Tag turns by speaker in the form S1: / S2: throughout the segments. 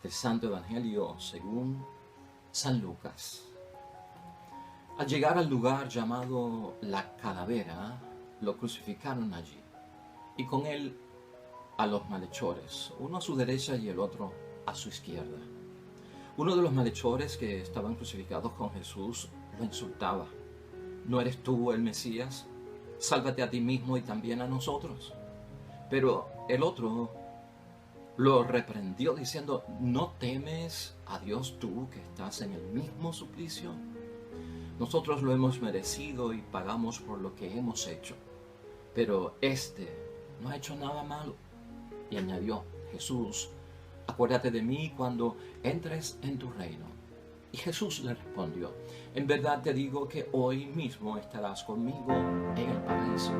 S1: del Santo Evangelio según San Lucas. Al llegar al lugar llamado La Calavera, lo crucificaron allí, y con él a los malhechores, uno a su derecha y el otro a su izquierda. Uno de los malhechores que estaban crucificados con Jesús lo insultaba: ¿no eres tú el Mesías? Sálvate a ti mismo y también a nosotros. Pero el otro lo reprendió diciendo: ¿no temes a Dios tú que estás en el mismo suplicio? Nosotros lo hemos merecido y pagamos por lo que hemos hecho, pero este no ha hecho nada malo. Y añadió Jesús: acuérdate de mí cuando entres en tu reino. Y Jesús le respondió: en verdad te digo que hoy mismo estarás conmigo en el paraíso.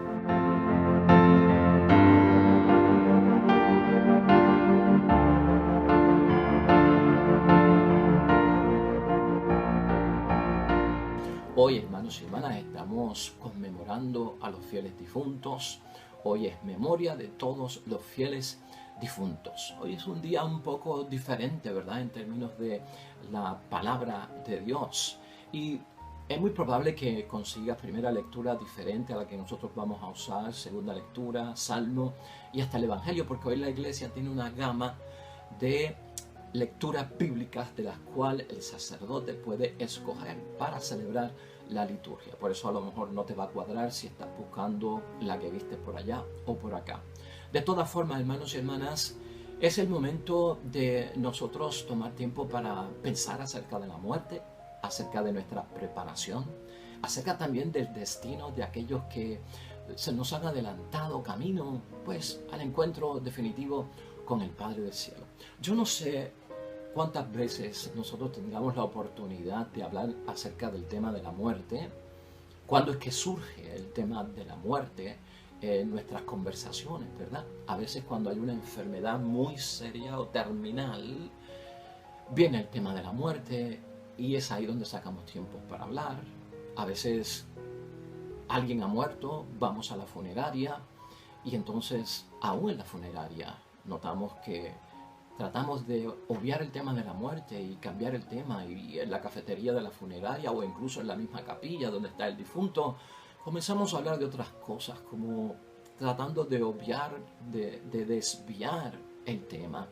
S1: Hoy, hermanos y hermanas, estamos conmemorando a los fieles difuntos. Hoy es memoria de todos los fieles difuntos. Hoy es un día un poco diferente, ¿verdad?, en términos de la palabra de Dios. Y es muy probable que consigas primera lectura diferente a la que nosotros vamos a usar, segunda lectura, salmo y hasta el Evangelio, porque hoy la iglesia tiene una gama de lecturas bíblicas de las cuales el sacerdote puede escoger para celebrar la liturgia. Por eso a lo mejor no te va a cuadrar si estás buscando la que viste por allá o por acá. De todas formas, hermanos y hermanas, es el momento de nosotros tomar tiempo para pensar acerca de la muerte, acerca de nuestra preparación, acerca también del destino de aquellos que se nos han adelantado camino, pues, al encuentro definitivo con el Padre del Cielo. Yo no sé cuántas veces nosotros tengamos la oportunidad de hablar acerca del tema de la muerte, cuándo es que surge el tema de la muerte en nuestras conversaciones, ¿verdad? A veces cuando hay una enfermedad muy seria o terminal, viene el tema de la muerte y es ahí donde sacamos tiempo para hablar. A veces alguien ha muerto, vamos a la funeraria y entonces aún en la funeraria notamos que tratamos de obviar el tema de la muerte y cambiar el tema, y en la cafetería de la funeraria o incluso en la misma capilla donde está el difunto comenzamos a hablar de otras cosas, como tratando de obviar, de desviar el tema.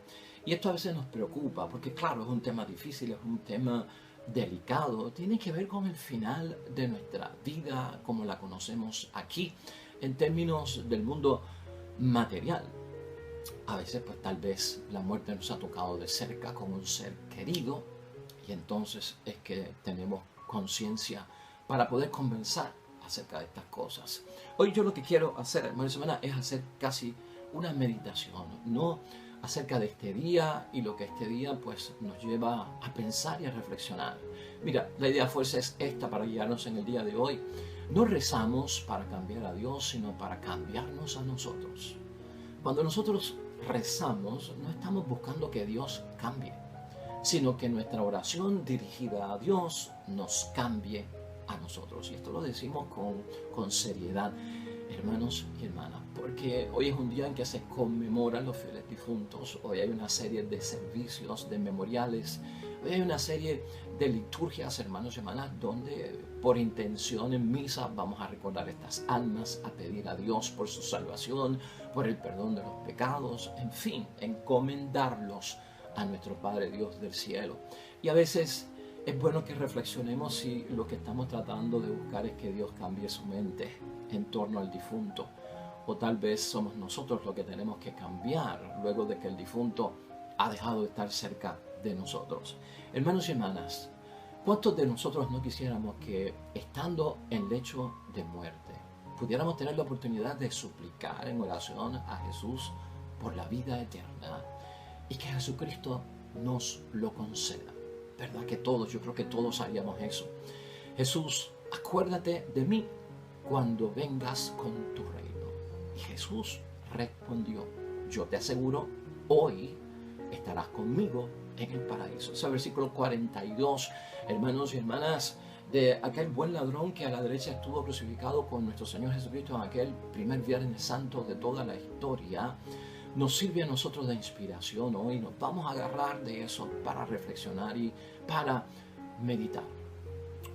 S1: Y esto a veces nos preocupa porque, claro, es un tema difícil, es un tema delicado, tiene que ver con el final de nuestra vida como la conocemos aquí, en términos del mundo material. A veces pues tal vez la muerte nos ha tocado de cerca con un ser querido y entonces es que tenemos conciencia para poder conversar acerca de estas cosas. Hoy yo lo que quiero hacer, hermanos y hermanas, es hacer casi una meditación, no acerca de este día y lo que este día pues nos lleva a pensar y a reflexionar. Mira, la idea fuerza es esta para guiarnos en el día de hoy. No rezamos para cambiar a Dios, sino para cambiarnos a nosotros. Cuando nosotros rezamos, no estamos buscando que Dios cambie, sino que nuestra oración dirigida a Dios nos cambie a nosotros. Y esto lo decimos con seriedad, hermanos y hermanas, porque hoy es un día en que se conmemoran los fieles difuntos. Hoy hay una serie de servicios, de memoriales, hoy hay una serie de liturgias, hermanos y hermanas, donde por intención en misa vamos a recordar estas almas, a pedir a Dios por su salvación, por el perdón de los pecados, en fin, encomendarlos a nuestro Padre Dios del cielo. Y a veces es bueno que reflexionemos si lo que estamos tratando de buscar es que Dios cambie su mente en torno al difunto, o tal vez somos nosotros los que tenemos que cambiar luego de que el difunto ha dejado de estar cerca de nosotros. Hermanos y hermanas, ¿cuántos de nosotros no quisiéramos que, estando en lecho de muerte, pudiéramos tener la oportunidad de suplicar en oración a Jesús por la vida eterna y que Jesucristo nos lo conceda? ¿Verdad que todos, yo creo que todos haríamos eso? Jesús, acuérdate de mí cuando vengas con tu reino. Y Jesús respondió: yo te aseguro, hoy estarás conmigo en el paraíso. Ese versículo 42, hermanos y hermanas, de aquel buen ladrón que a la derecha estuvo crucificado con nuestro Señor Jesucristo en aquel primer Viernes Santo de toda la historia, nos sirve a nosotros de inspiración hoy. Nos vamos a agarrar de eso para reflexionar y para meditar.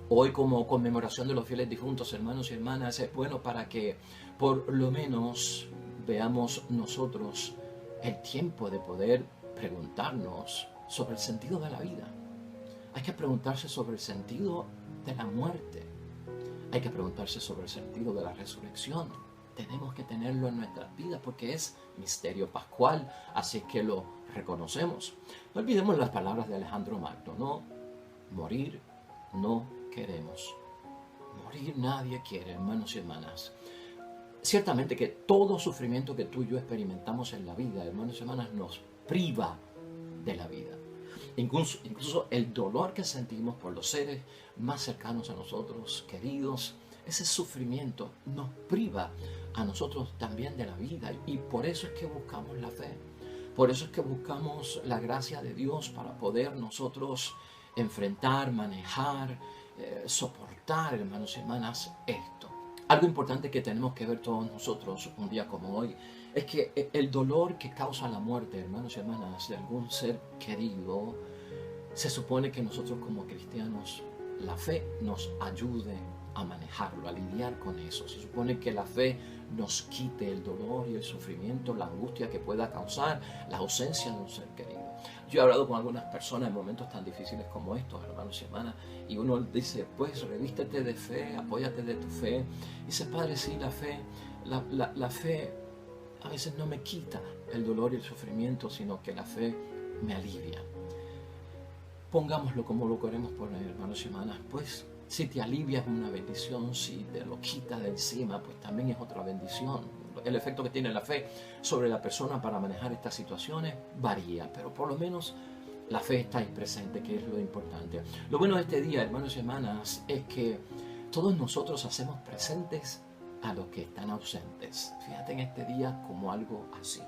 S1: Hoy, como conmemoración de los fieles difuntos, hermanos y hermanas, es bueno para que por lo menos veamos nosotros el tiempo de poder preguntarnos sobre el sentido de la vida. Hay que preguntarse sobre el sentido de la muerte. Hay que preguntarse sobre el sentido de la resurrección. Tenemos que tenerlo en nuestras vidas porque es misterio pascual, así que lo reconocemos. No olvidemos las palabras de Alejandro Magno, ¿no? Morir no queremos. Morir nadie quiere, hermanos y hermanas. Ciertamente que todo sufrimiento que tú y yo experimentamos en la vida, hermanos y hermanas, nos priva de la vida. Incluso el dolor que sentimos por los seres más cercanos a nosotros, queridos, ese sufrimiento nos priva a nosotros también de la vida. Y por eso es que buscamos la fe. Por eso es que buscamos la gracia de Dios para poder nosotros enfrentar, manejar, soportar, hermanos y hermanas, esto. Algo importante que tenemos que ver todos nosotros un día como hoy es que el dolor que causa la muerte, hermanos y hermanas, de algún ser querido, se supone que nosotros como cristianos, la fe nos ayude a manejarlo, a lidiar con eso. Se supone que la fe nos quite el dolor y el sufrimiento, la angustia que pueda causar la ausencia de un ser querido. Yo he hablado con algunas personas en momentos tan difíciles como estos, hermanos y hermanas, y uno dice, pues revístete de fe, apóyate de tu fe. Y dice, Padre, sí, la fe a veces no me quita el dolor y el sufrimiento, sino que la fe me alivia. Pongámoslo como lo queremos poner, hermanos y hermanas, pues si te alivia es una bendición, si te lo quita de encima, pues también es otra bendición. El efecto que tiene la fe sobre la persona para manejar estas situaciones varía, pero por lo menos la fe está ahí presente, que es lo importante. Lo bueno de este día, hermanos y hermanas, es que todos nosotros hacemos presentes a los que están ausentes. Fíjate en este día como algo así.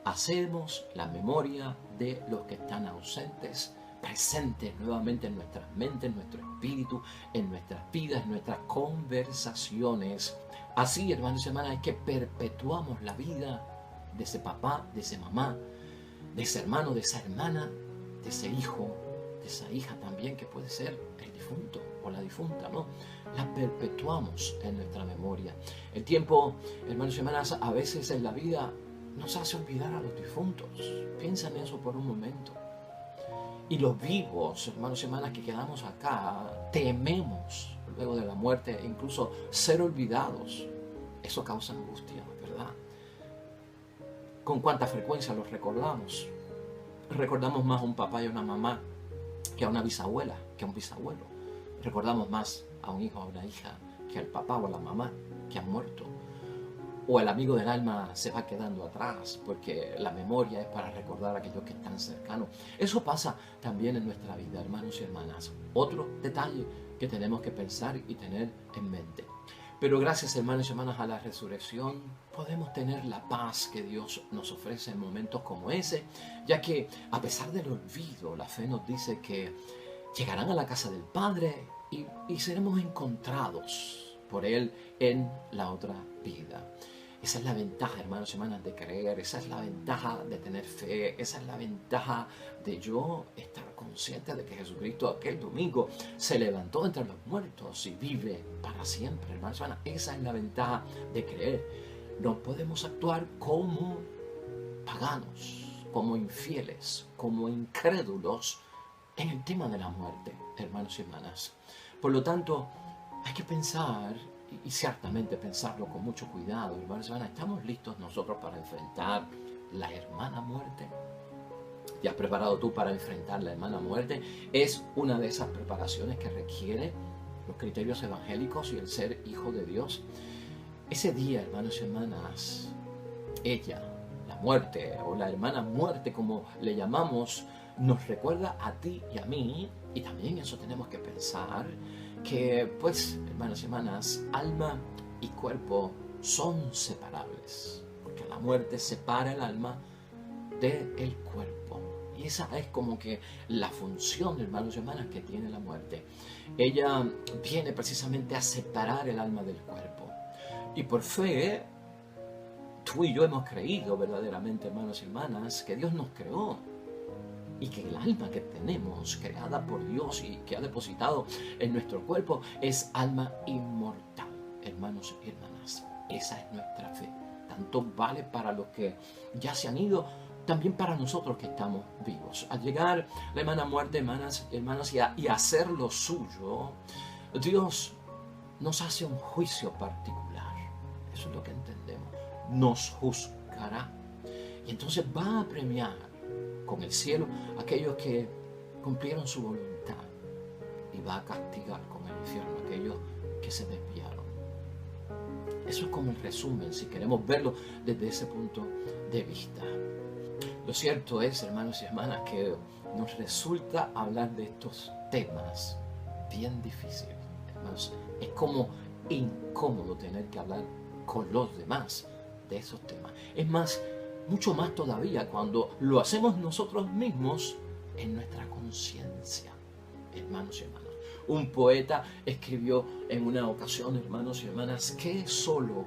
S1: Hacemos la memoria de los que están ausentes, presentes nuevamente en nuestras mentes, en nuestro espíritu, en nuestras vidas, en nuestras conversaciones. Así, hermanos y hermanas, es que perpetuamos la vida de ese papá, de esa mamá, de ese hermano, de esa hermana, de ese hijo, de esa hija también, que puede ser el difunto o la difunta, ¿no? La perpetuamos en nuestra memoria. El tiempo, hermanos y hermanas, a veces en la vida nos hace olvidar a los difuntos. Piensa en eso por un momento. Y los vivos, hermanos y hermanas, que quedamos acá, tememos luego de la muerte, e incluso ser olvidados. Eso causa angustia, ¿verdad? ¿Con cuánta frecuencia los recordamos? Recordamos más a un papá y a una mamá que a una bisabuela, que a un bisabuelo. Recordamos más a un hijo o a una hija que al papá o a la mamá que han muerto. O el amigo del alma se va quedando atrás porque la memoria es para recordar a aquellos que están cercanos. Eso pasa también en nuestra vida, hermanos y hermanas. Otro detalle que tenemos que pensar y tener en mente. Pero gracias, hermanos y hermanas, a la resurrección podemos tener la paz que Dios nos ofrece en momentos como ese, ya que a pesar del olvido, la fe nos dice que llegarán a la casa del Padre y seremos encontrados por Él en la otra vida. Esa es la ventaja, hermanos y hermanas, de creer. Esa es la ventaja de tener fe. Esa es la ventaja de yo estar consciente de que Jesucristo aquel domingo se levantó entre los muertos y vive para siempre, hermanos y hermanas. Esa es la ventaja de creer. No podemos actuar como paganos, como infieles, como incrédulos en el tema de la muerte, hermanos y hermanas. Por lo tanto, hay que pensar, y ciertamente pensarlo con mucho cuidado, hermanos y hermanas. ¿Estamos listos nosotros para enfrentar la hermana muerte? ¿Te has preparado tú para enfrentar la hermana muerte? Es una de esas preparaciones que requiere los criterios evangélicos y el ser hijo de Dios. Ese día, hermanos y hermanas, ella, la muerte o la hermana muerte, como le llamamos, nos recuerda a ti y a mí, y también eso tenemos que pensar, que pues, hermanos y hermanas, alma y cuerpo son separables, porque la muerte separa el alma del cuerpo. Y esa es como que la función, hermanos y hermanas, que tiene la muerte. Ella viene precisamente a separar el alma del cuerpo. Y por fe, tú tú y yo hemos creído verdaderamente, hermanos y hermanas, que Dios nos creó y que el alma que tenemos, creada por Dios y que ha depositado en nuestro cuerpo, es alma inmortal, hermanos y hermanas. Esa es nuestra fe. Tanto vale para los que ya se han ido, también para nosotros que estamos vivos. Al llegar la hermana muerte, hermanas, y hacer lo suyo, Dios nos hace un juicio particular. Eso es lo que entendemos. Nos juzgará. Y entonces va a premiar con el cielo a aquellos que cumplieron su voluntad. Y va a castigar con el infierno a aquellos que se desviaron. Eso es como el resumen, si queremos verlo desde ese punto de vista. Lo cierto es, hermanos y hermanas, que nos resulta hablar de estos temas bien difíciles. Hermanos, es como incómodo tener que hablar con los demás de esos temas. Es más, mucho más todavía cuando lo hacemos nosotros mismos en nuestra conciencia, hermanos y hermanas. Un poeta escribió en una ocasión, hermanos y hermanas, que solo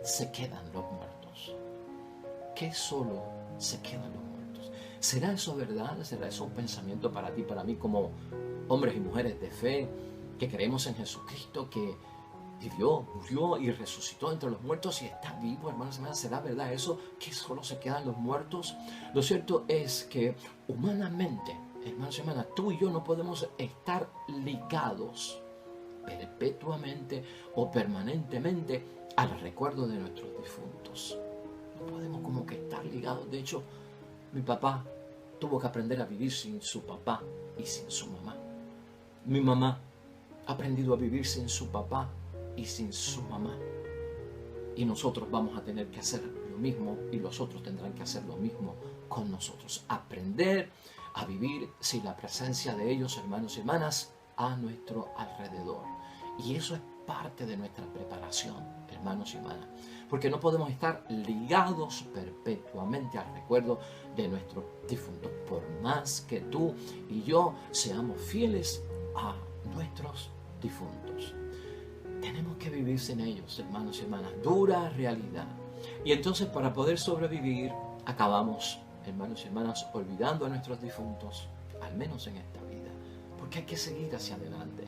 S1: se quedan los muertos. Que solo se quedan los muertos. ¿Será eso verdad? ¿Será eso un pensamiento para ti, para mí, como hombres y mujeres de fe, que creemos en Jesucristo, que vivió, murió y resucitó entre los muertos y está vivo, hermanos y hermanas? ¿Será verdad eso, que solo se quedan los muertos? Lo cierto es que humanamente, hermanos y hermanas, tú y yo no podemos estar ligados perpetuamente o permanentemente al recuerdo de nuestros difuntos. No podemos como que estar ligados. De hecho, mi papá tuvo que aprender a vivir sin su papá y sin su mamá. Mi mamá ha aprendido a vivir sin su papá y sin su mamá. Y nosotros vamos a tener que hacer lo mismo y los otros tendrán que hacer lo mismo con nosotros. Aprender a vivir sin la presencia de ellos, hermanos y hermanas, a nuestro alrededor. Y eso es parte de nuestra preparación, hermanos y hermanas. Porque no podemos estar ligados perpetuamente al recuerdo de nuestros difuntos. Por más que tú y yo seamos fieles a nuestros difuntos, tenemos que vivir sin ellos, hermanos y hermanas. Dura realidad. Y entonces, para poder sobrevivir, acabamos, hermanos y hermanas, olvidando a nuestros difuntos, al menos en esta vida, porque hay que seguir hacia adelante.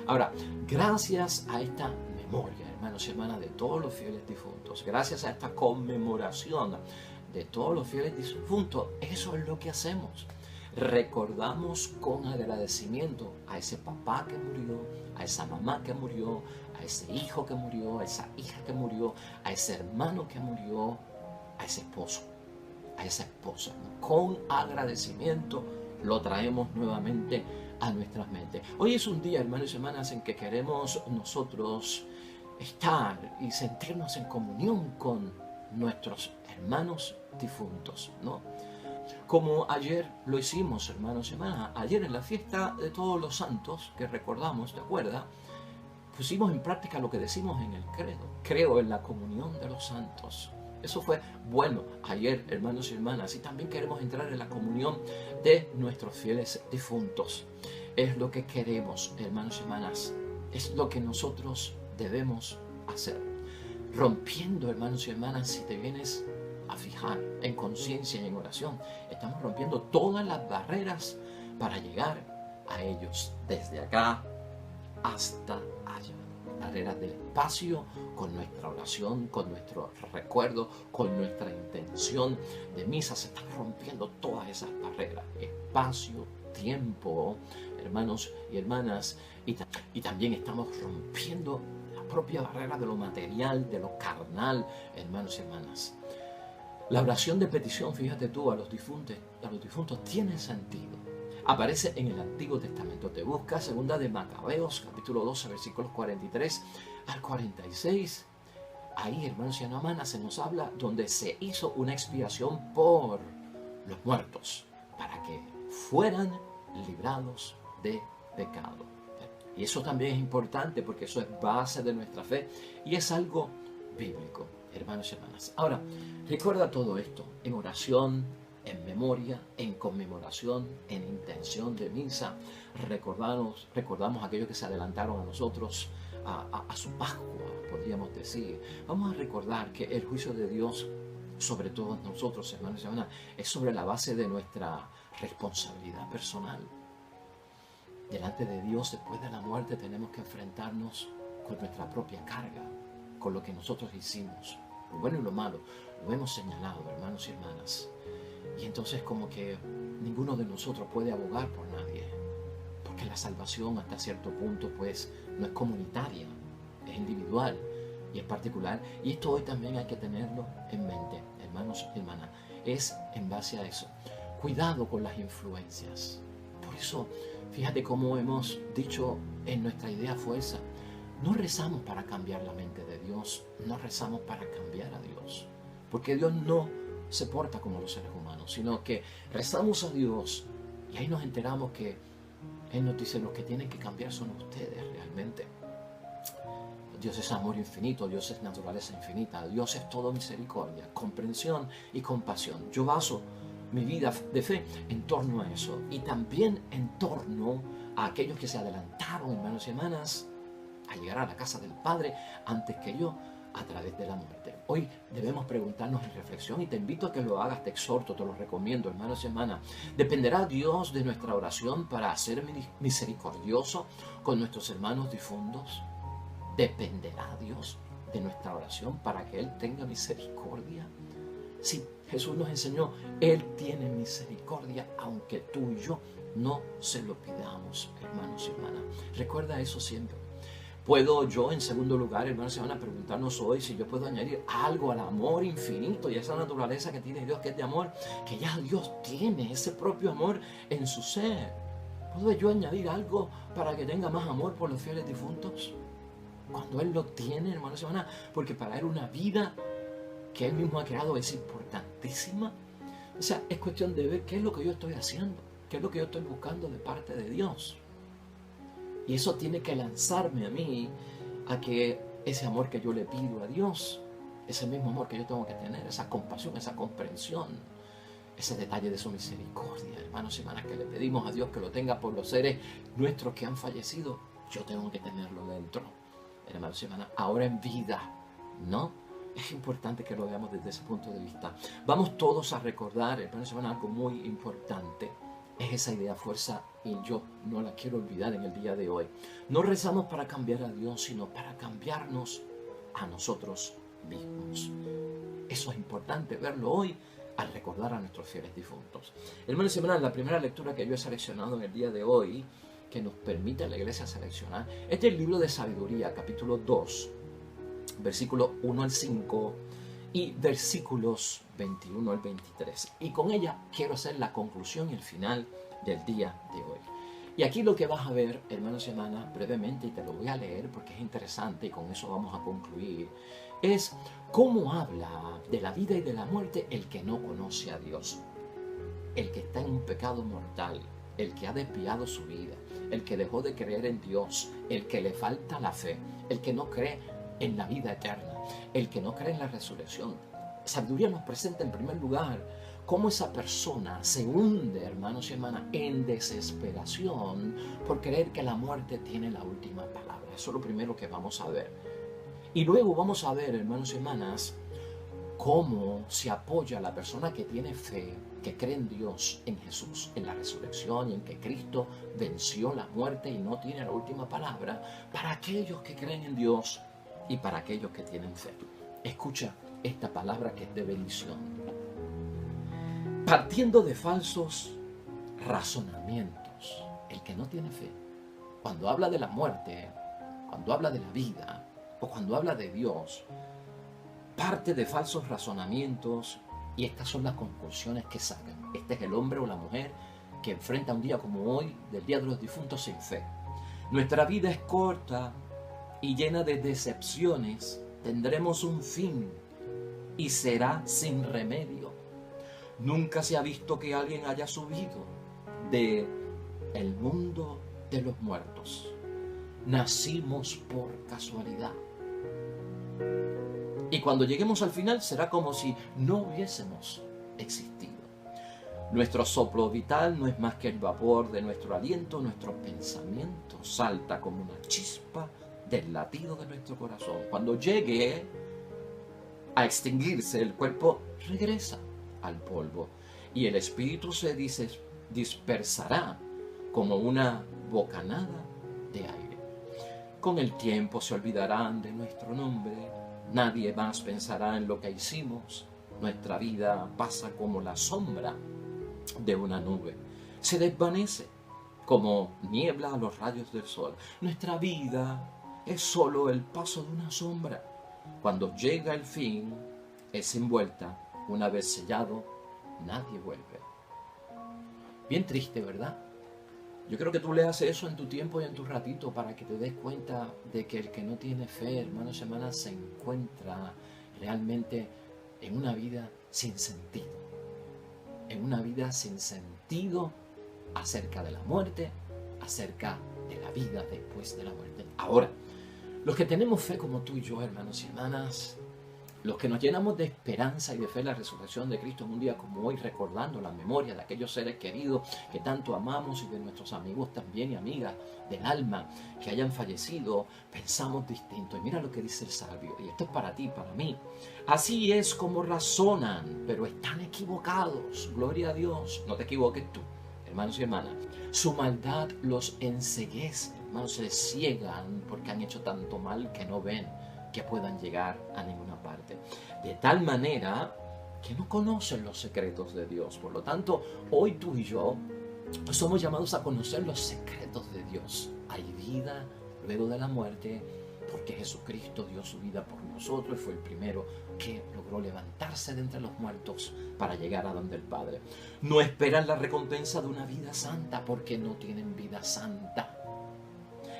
S1: Ahora, gracias a esta memoria, hermanos y hermanas, de todos los fieles difuntos, gracias a esta conmemoración de todos los fieles difuntos, eso es lo que hacemos. Recordamos con agradecimiento a ese papá que murió, a esa mamá que murió, a ese hijo que murió, a esa hija que murió, a ese hermano que murió, a ese esposo, a esa esposa. Con agradecimiento lo traemos nuevamente a nuestras mentes. Hoy es un día, hermanos y hermanas, en que queremos nosotros estar y sentirnos en comunión con nuestros hermanos difuntos, ¿no? Como ayer lo hicimos, hermanos y hermanas. Ayer en la fiesta de todos los santos, que recordamos, ¿te acuerdas? Pusimos en práctica lo que decimos en el credo. Creo en la comunión de los santos. Eso fue bueno ayer, hermanos y hermanas. Y también queremos entrar en la comunión de nuestros fieles difuntos. Es lo que queremos, hermanos y hermanas. Es lo que nosotros debemos hacer. Rompiendo, hermanos y hermanas, si te vienes a fijar en conciencia y en oración, estamos rompiendo todas las barreras para llegar a ellos, desde acá hasta allá. Barreras del espacio, con nuestra oración, con nuestro recuerdo, con nuestra intención de misa. Se están rompiendo todas esas barreras, espacio, tiempo, hermanos y hermanas, y también estamos rompiendo la propia barrera de lo material, de lo carnal, hermanos y hermanas. La oración de petición, fíjate tú, a los difuntos tiene sentido. Aparece en el Antiguo Testamento. Te busca segunda de Macabeos, capítulo 12, versículos 43 al 46. Ahí, hermanos y hermanas, se nos habla donde se hizo una expiación por los muertos, para que fueran librados de pecado. Y eso también es importante, porque eso es base de nuestra fe y es algo bíblico, hermanos y hermanas. Ahora, recuerda todo esto en oración, en memoria, en conmemoración, en intención de misa. Recordamos a aquellos que se adelantaron a nosotros, a su Pascua, podríamos decir. Vamos a recordar que el juicio de Dios sobre todos nosotros, hermanos y hermanas, es sobre la base de nuestra responsabilidad personal. Delante de Dios, después de la muerte, tenemos que enfrentarnos con nuestra propia carga, con lo que nosotros hicimos, lo bueno y lo malo, lo hemos señalado, hermanos y hermanas. Y entonces como que ninguno de nosotros puede abogar por nadie, porque la salvación hasta cierto punto pues no es comunitaria, es individual y es particular. Y esto hoy también hay que tenerlo en mente, hermanos y hermanas, es en base a eso. Cuidado con las influencias. Por eso, fíjate cómo hemos dicho en nuestra idea fuerza, no rezamos para cambiar la mente de Dios, no rezamos para cambiar a Dios, porque Dios no se porta como los seres humanos, sino que rezamos a Dios y ahí nos enteramos que Él nos dice: los que tienen que cambiar son ustedes realmente. Dios es amor infinito, Dios es naturaleza infinita, Dios es todo misericordia, comprensión y compasión. Yo baso mi vida de fe en torno a eso y también en torno a aquellos que se adelantaron, hermanos y hermanas, a llegar a la casa del Padre antes que yo, a través de la muerte. Hoy debemos preguntarnos en reflexión y te invito a que lo hagas, te exhorto, te lo recomiendo, hermanos y hermanas. ¿Dependerá Dios de nuestra oración para ser misericordioso con nuestros hermanos difuntos? ¿Dependerá Dios de nuestra oración para que Él tenga misericordia? Sí, Jesús nos enseñó, Él tiene misericordia aunque tú y yo no se lo pidamos, hermanos y hermanas. Recuerda eso siempre. ¿Puedo yo, en segundo lugar, hermanos y hermanas, preguntarnos hoy si yo puedo añadir algo al amor infinito y a esa naturaleza que tiene Dios, que es de amor, que ya Dios tiene ese propio amor en su ser? ¿Puedo yo añadir algo para que tenga más amor por los fieles difuntos? Cuando Él lo tiene, hermanos y hermanas, porque para Él una vida que Él mismo ha creado es importantísima. O sea, es cuestión de ver qué es lo que yo estoy haciendo, qué es lo que yo estoy buscando de parte de Dios. Y eso tiene que lanzarme a mí a que ese amor que yo le pido a Dios, ese mismo amor que yo tengo que tener, esa compasión, esa comprensión, ese detalle de su misericordia, hermanos y hermanas, que le pedimos a Dios que lo tenga por los seres nuestros que han fallecido, yo tengo que tenerlo dentro, hermanos y hermanas, ahora en vida, ¿no? Es importante que lo veamos desde ese punto de vista. Vamos todos a recordar, hermanos y hermanas, algo muy importante. Es esa idea fuerza y yo no la quiero olvidar en el día de hoy. No rezamos para cambiar a Dios, sino para cambiarnos a nosotros mismos. Eso es importante verlo hoy al recordar a nuestros fieles difuntos. Hermanos y hermanas, la primera lectura que yo he seleccionado en el día de hoy, que nos permite a la iglesia seleccionar, es del libro de Sabiduría, capítulo 2, versículo 1 al 5 y versículos 21 al 23. Y con ella quiero hacer la conclusión y el final del día de hoy. Y aquí lo que vas a ver, hermanos y hermanas, brevemente, y te lo voy a leer porque es interesante y con eso vamos a concluir, es cómo habla de la vida y de la muerte el que no conoce a Dios, el que está en un pecado mortal, el que ha desviado su vida, el que dejó de creer en Dios, el que le falta la fe, el que no cree en la vida eterna, el que no cree en la resurrección. Sabiduría nos presenta en primer lugar cómo esa persona se hunde, hermanos y hermanas, en desesperación por creer que la muerte tiene la última palabra. Eso es lo primero que vamos a ver. Y luego vamos a ver, hermanos y hermanas, cómo se apoya la persona que tiene fe, que cree en Dios, en Jesús, en la resurrección y en que Cristo venció la muerte y no tiene la última palabra, para aquellos que creen en Dios y para aquellos que tienen fe. Escucha esta palabra que es de bendición. Partiendo de falsos razonamientos, el que no tiene fe, cuando habla de la muerte, cuando habla de la vida o cuando habla de Dios, parte de falsos razonamientos y estas son las conclusiones que sacan. Este es el hombre o la mujer que enfrenta un día como hoy, del Día de los Difuntos, sin fe. Nuestra vida es corta y llena de decepciones. Tendremos un fin y será sin remedio. Nunca se ha visto que alguien haya subido de el mundo de los muertos. Nacimos por casualidad. Y cuando lleguemos al final será como si no hubiésemos existido. Nuestro soplo vital no es más que el vapor de nuestro aliento, nuestro pensamiento salta como una chispa del latido de nuestro corazón. Cuando llegue a extinguirse, el cuerpo regresa al polvo y el espíritu se dispersará como una bocanada de aire. Con el tiempo se olvidarán de nuestro nombre, nadie más pensará en lo que hicimos, nuestra vida pasa como la sombra de una nube, se desvanece como niebla a los rayos del sol. Nuestra vida es solo el paso de una sombra. Cuando llega el fin, es envuelta, una vez sellado, nadie vuelve. Bien triste, ¿verdad? Yo creo que tú leas eso en tu tiempo y en tu ratito para que te des cuenta de que el que no tiene fe, hermanos y hermanas, se encuentra realmente en una vida sin sentido. En una vida sin sentido acerca de la muerte, acerca de la vida después de la muerte. Ahora, los que tenemos fe como tú y yo, hermanos y hermanas, los que nos llenamos de esperanza y de fe en la resurrección de Cristo en un día como hoy, recordando la memoria de aquellos seres queridos que tanto amamos y de nuestros amigos también y amigas del alma que hayan fallecido, pensamos distinto. Y mira lo que dice el sabio, y esto es para ti, para mí. Así es como razonan, pero están equivocados. Gloria a Dios, no te equivoques tú, hermanos y hermanas. Su maldad los enceguece, hermanos, se ciegan porque han hecho tanto mal que no ven que puedan llegar a ninguna parte. De tal manera que no conocen los secretos de Dios. Por lo tanto, hoy tú y yo somos llamados a conocer los secretos de Dios. Hay vida luego de la muerte porque Jesucristo dio su vida por nosotros y fue el primero que logró levantarse de entre los muertos para llegar a donde el Padre. No esperan la recompensa de una vida santa porque no tienen vida santa,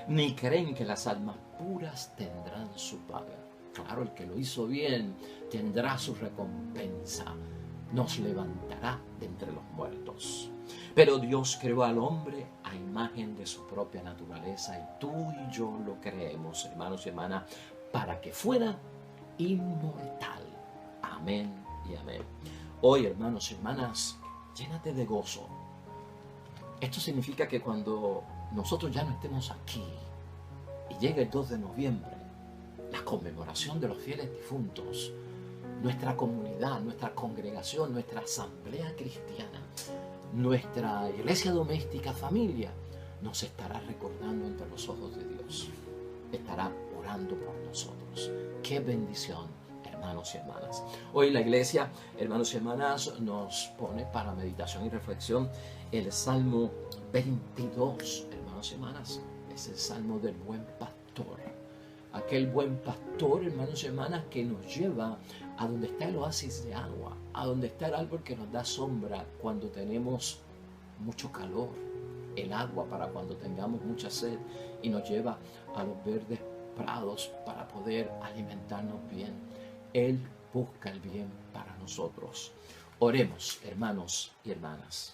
S1: ni creen que las almas puras tendrán su paga. Claro, el que lo hizo bien tendrá su recompensa, nos levantará de entre los muertos. Pero Dios creó al hombre a imagen de su propia naturaleza y tú y yo lo creemos, hermanos y hermanas, para que fuera inmortal. Amén y amén. Hoy, hermanos y hermanas, llénate de gozo. Esto significa que cuando nosotros ya no estemos aquí y llegue el 2 de noviembre, la conmemoración de los fieles difuntos, nuestra comunidad, nuestra congregación, nuestra asamblea cristiana, nuestra iglesia doméstica, familia, nos estará recordando entre los ojos de Dios. Estará orando por nosotros. ¡Qué bendición, hermanos y hermanas! Hoy la iglesia, hermanos y hermanas, nos pone para meditación y reflexión el Salmo 22, hermanos y hermanas. Es el Salmo del buen pastor. Aquel buen pastor, hermanos y hermanas, que nos lleva a donde está el oasis de agua, a donde está el árbol que nos da sombra cuando tenemos mucho calor, el agua para cuando tengamos mucha sed, y nos lleva a los verdes prados para poder alimentarnos bien. Él busca el bien para nosotros. Oremos, hermanos y hermanas.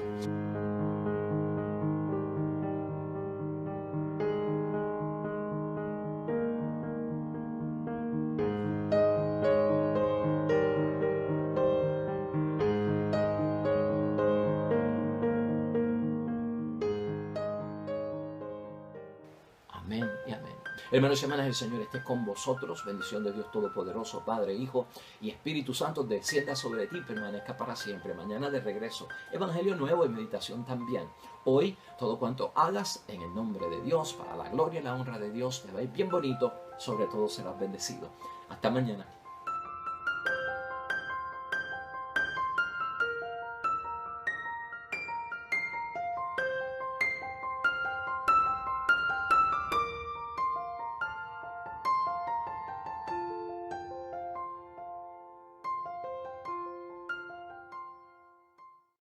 S1: Amén y amén. Hermanos y hermanas, el Señor esté con vosotros. Bendición de Dios Todopoderoso, Padre, Hijo y Espíritu Santo, descienda sobre ti, permanezca para siempre. Mañana de regreso, Evangelio nuevo y meditación también. Hoy, todo cuanto hagas en el nombre de Dios, para la gloria y la honra de Dios, te va a ir bien bonito. Sobre todo serás bendecido. Hasta mañana.